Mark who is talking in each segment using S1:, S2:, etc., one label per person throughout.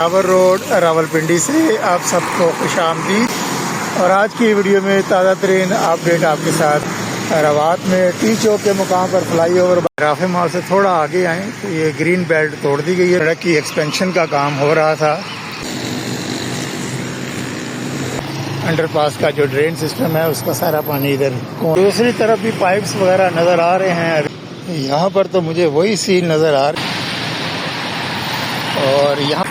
S1: Peshawar road Rawalpindi से आप सबको खुशामदीद। और आज की वीडियो में ताज़ा तरीन अपडेट आपके साथ। रवात में टी चौक के मुकाम पर फ्लाईओवर राफे मॉल से थोड़ा आगे आए तो ये ग्रीन बेल्ट तोड़ दी गई है। सड़क की एक्सपेंशन का काम हो रहा था। अंडरपास का जो ड्रेन सिस्टम है उसका सारा पानी इधर, दूसरी तरफ भी पाइप्स वगैरह नज़र आ रहे हैं। यहाँ पर तो मुझे वही सीन नज़र आ रही। और यहाँ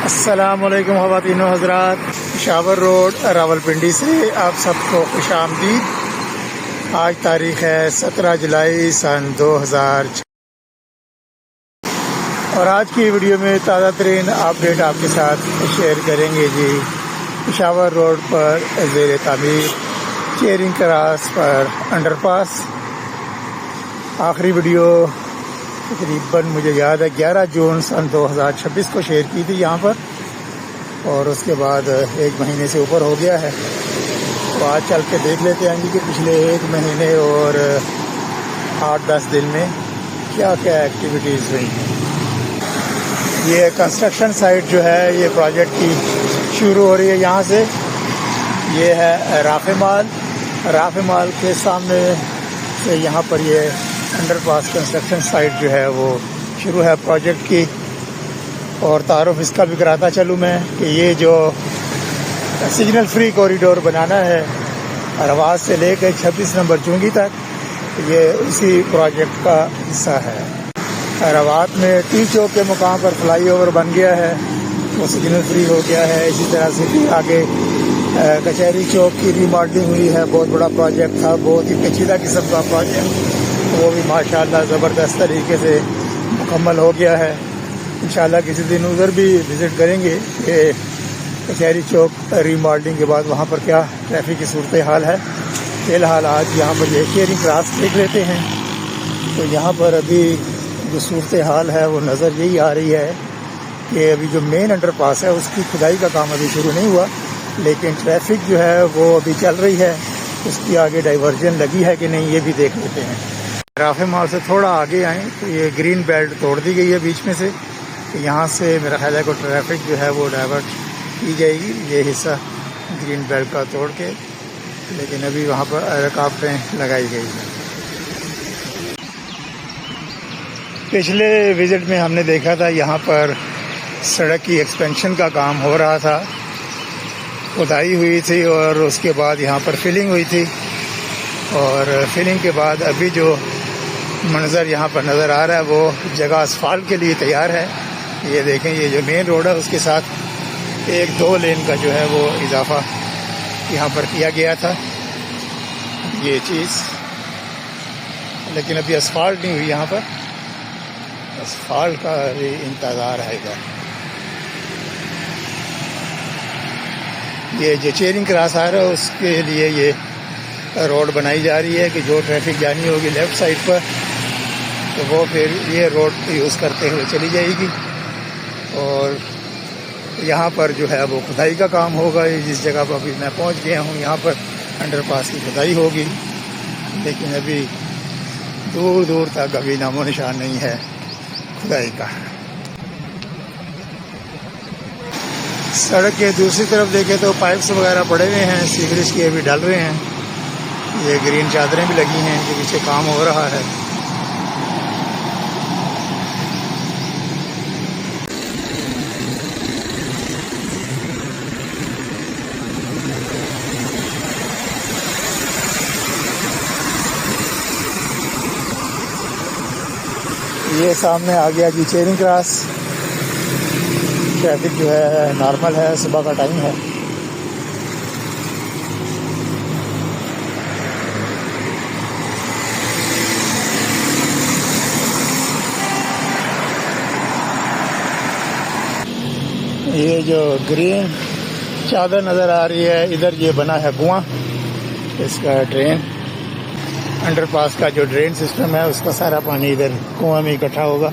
S1: अस्सलामुअलैकुम ख़वातीनो हज़रात, पेशावर रोड रावलपिंडी से आप सबको खुशामदीद। आज तारीख़ है 17 जुलाई सन 2006 और आज की वीडियो में ताज़ा तरीन अपडेट आपके साथ शेयर करेंगे जी। पेशावर रोड पर ज़ेर तामीर चेरिंग क्रॉस पर अंडरपास। आखिरी वीडियो तकरीबन मुझे याद है 11 जून सन 2026 को शेयर की थी यहाँ पर, और उसके बाद एक महीने से ऊपर हो गया है। तो आज चल के देख लेते हैं कि पिछले एक महीने और 8-10 दिन में क्या क्या एक्टिविटीज़ हुई हैं। ये कंस्ट्रक्शन साइट जो है ये प्रोजेक्ट की शुरू हो रही है यहाँ से। ये है राफे माल के सामने से यहाँ पर ये अंडरपास कंस्ट्रक्शन साइट जो है वो शुरू है प्रोजेक्ट की। और तारुफ इसका भी कराता चलूँ मैं कि ये जो सिग्नल फ्री कॉरिडोर बनाना है रवात से लेकर 26 नंबर चुंगी तक, ये उसी प्रोजेक्ट का हिस्सा है। रवात में टी चौक के मुकाम पर फ्लाईओवर बन गया है, वो सिग्नल फ्री हो गया है। इसी तरह से फिर आगे कचहरी चौक की रीमॉडलिंग हुई है, बहुत बड़ा प्रोजेक्ट था, बहुत ही पेचीदा किस्म का प्रोजेक्ट, वो भी माशाल्लाह ज़बरदस्त तरीके से मुकम्मल हो गया है। इंशाल्लाह किसी दिन उधर भी विज़िट करेंगे कि कचहरी चौक रीमॉडलिंग के बाद वहाँ पर क्या ट्रैफिक की सूरत हाल है। फ़िलहाल आज यहाँ पर ये शेयरिंग क्रॉस देख लेते हैं। तो यहाँ पर अभी जो सूरत हाल है वो नज़र यही आ रही है कि अभी जो मेन अंडरपास है उसकी खुदाई का काम अभी शुरू नहीं हुआ, लेकिन ट्रैफिक जो है वो अभी चल रही है। उसकी आगे डाइवर्जन लगी है कि नहीं ये भी देख लेते हैं। राफे मॉल से थोड़ा आगे आए तो ये ग्रीन बेल्ट तोड़ दी गई है बीच में से। तो यहाँ से मेरा ख्याल है को ट्रैफिक जो है वो डाइवर्ट की जाएगी, ये हिस्सा ग्रीन बेल्ट का तोड़ के, लेकिन अभी वहाँ पर रुकावटें लगाई गई हैं। पिछले विज़िट में हमने देखा था यहाँ पर सड़क की एक्सपेंशन का काम हो रहा था, खुदाई हुई थी और उसके बाद यहाँ पर फिलिंग हुई थी। और फिलिंग के बाद अभी जो मंज़र यहाँ पर नज़र आ रहा है वो जगह असफाल्ट के लिए तैयार है। ये देखें, ये जो मेन रोड है उसके साथ 1-2 लेन का जो है वो इजाफा यहाँ पर किया गया था ये चीज़, लेकिन अभी असफाल्ट नहीं हुई। यहाँ पर असफाल्ट का भी इंतज़ार है इधर। ये जो चेरिंग क्रॉस आ रहा है उसके लिए ये रोड बनाई जा रही है कि जो ट्रैफिक जानी होगी लेफ़्ट साइड पर तो वो फिर ये रोड यूज़ करते हुए चली जाएगी। और यहाँ पर जो है वो खुदाई का काम होगा। जिस जगह पर अभी मैं पहुँच गया हूँ यहाँ पर अंडरपास की खुदाई होगी, लेकिन अभी दूर दूर तक अभी नामो निशान नहीं है खुदाई का। सड़क के दूसरी तरफ देखें तो पाइप्स वगैरह पड़े हुए हैं, सीवरेज की अभी डाल रहे हैं। ये ग्रीन चादरें भी लगी हैं, इनके पीछे काम हो रहा है। ये सामने आ गया जी चेरिंग क्रॉस। ट्रैफिक जो है नॉर्मल है, सुबह का टाइम है। ये जो ग्रीन चादर नज़र आ रही है इधर, ये बना है कुआं, इसका ड्रेन अंडरपास का जो ड्रेन सिस्टम है उसका सारा पानी इधर कुआं में इकट्ठा होगा।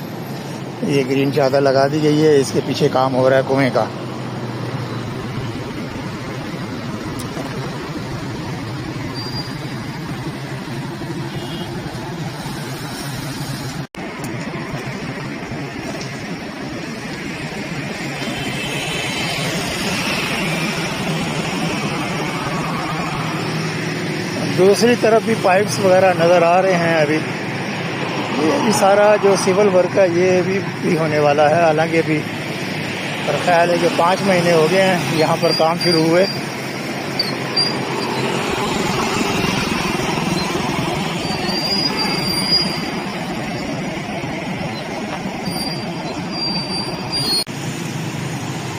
S1: ये ग्रीन चादर लगा दी गई है, इसके पीछे काम हो रहा है कुएं का। दूसरी तरफ भी पाइप्स वगैरह नज़र आ रहे हैं। अभी ये भी सारा जो सिविल वर्क है ये भी होने वाला है। हालांकि अभी पर ख्याल है कि 5 महीने हो गए हैं यहाँ पर काम शुरू हुए।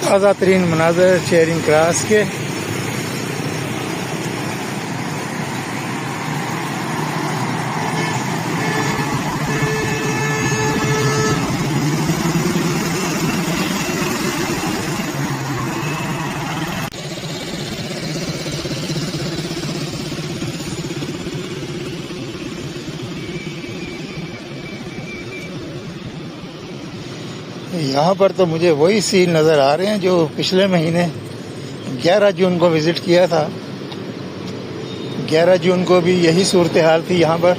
S1: ताज़ा तरीन मनाज़र चेयरिंग क्रॉस के। यहाँ पर तो मुझे वही सीन नज़र आ रहे हैं जो पिछले महीने 11 जून को विज़िट किया था। 11 जून को भी यही सूरत हाल थी। यहाँ पर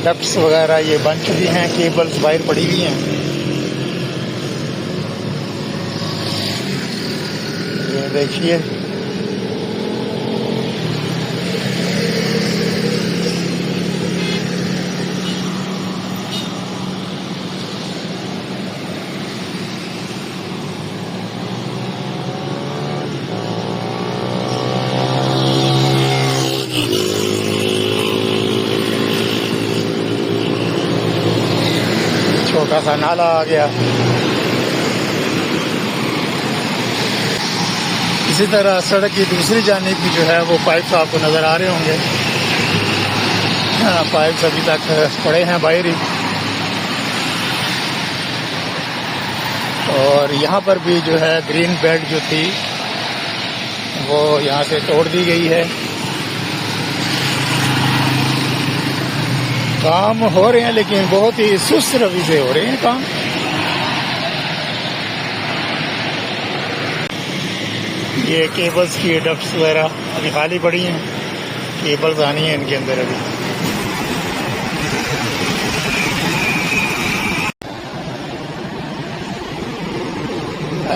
S1: डक्ट्स वगैरह ये बन चुकी हैं, केबल्स बाहर पड़ी हुई हैं। ये देखिए छोटा सा नाला आ गया। इसी तरह सड़क की दूसरी जानिब भी जो है वो पाइप्स आपको नज़र आ रहे होंगे। पाइप्स अभी तक पड़े हैं बाहर ही। और यहाँ पर भी जो है ग्रीन बेल्ट जो थी वो यहाँ से तोड़ दी गई है। काम हो रहे हैं लेकिन बहुत ही सुस्त रवि से हो रहे हैं काम। ये केबल्स की डक्ट्स वगैरह अभी खाली पड़ी हैं, केबल्स आनी है इनके अंदर अभी।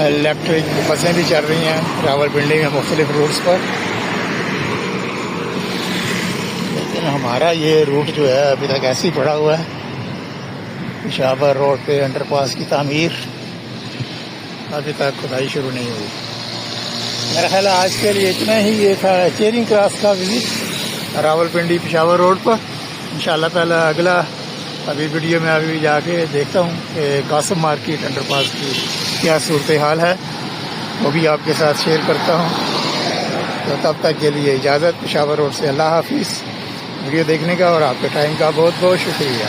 S1: इलेक्ट्रिक बसें भी चल रही हैं रावलपिंडी में मुख्तलिफ रूट्स पर। लेकिन हमारा ये रूट जो है अभी तक ऐसे ही पड़ा हुआ है। पेशावर रोड पे अंडरपास की तामीर अभी तक खुदाई शुरू नहीं हुई। मेरा ख्याल है आज के लिए इतना ही। ये था चेयरिंग क्रॉस का विजिट रावलपिंडी पेशावर रोड पर। इंशाल्लाह पहला अगला अभी वीडियो में अभी जाके देखता हूँ कि कासम मार्केट अंडरपास की क्या सूरत हाल है, वो भी आपके साथ शेयर करता हूँ। तो तब तक के लिए इजाज़त। पेशावर रोड से अल्लाह हाफिज़। वीडियो देखने का और आपके टाइम का बहुत बहुत शुक्रिया।